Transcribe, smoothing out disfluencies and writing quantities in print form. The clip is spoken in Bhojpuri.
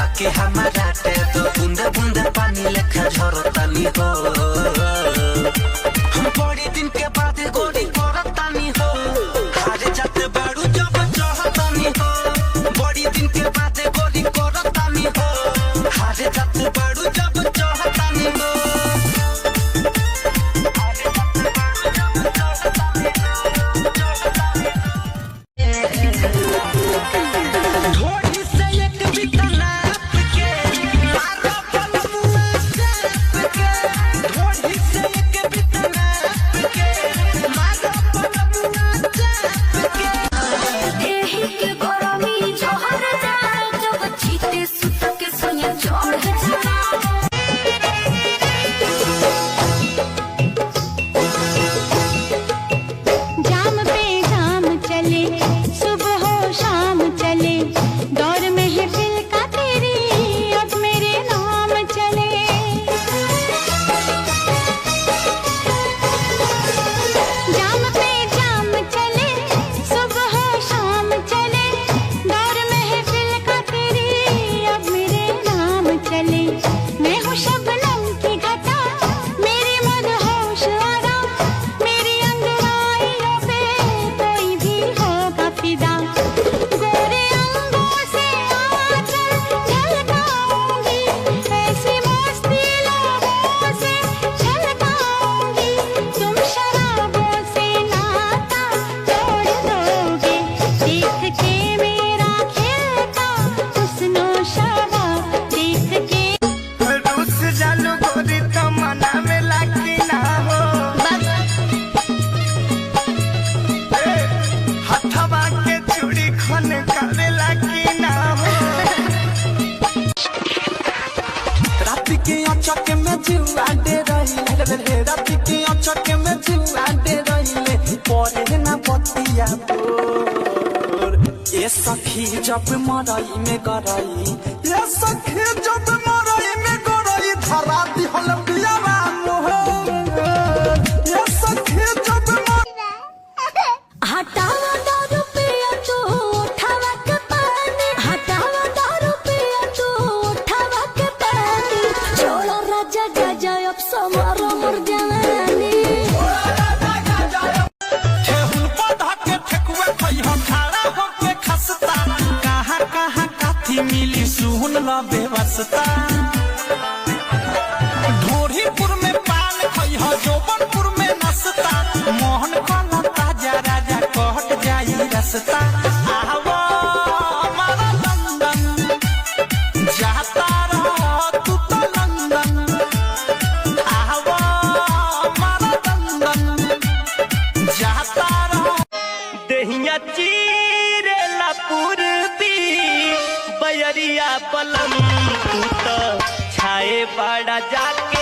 बाकी हमारा ते तो बूंदे बूंदे पानी लेखा झरतानी हो। बड़ी दिन के बाद गोरी करतानी हो, हारे जाते बाड़ू जब चढ़तानी हो। बड़ी दिन के बाद गोरी करतानी हो, हारे जाते बाड़ू जब चढ़तानी हो। चक्के में जुआडे रहिले, राती के चक्के में जुआडे रहिले, परे ना बतिया तोर। ये सखी जब मरई में गरई, ये सखी जब मरई में गरई, धरा दिहल पियावा मोहर। ये सखी जब हटावा दारू पिया तू उठावा के पानी, हटावा दारू पिया तू उठावा के पानी। छोड़ो राजा गाजा अब समारो मोर जवानी। ठेहुन पौधा के ठेकुआ खइहो खड़ा होके खसता, कहाँ कहाँ काथी मिली सुन ल बेवस्ता। ढोरीपुर में पान खइहो, जोबनपुर में नसता, मोहन कला ताजा राजा कहट जाई रसता। आवा हमारा लंदन जाता रह तू तो लंदन, आवा हमारा लंदन जाता रह। दहिया चीरेला पूर्वी बयरिया पलम, तू तो छाए बड़ा जाके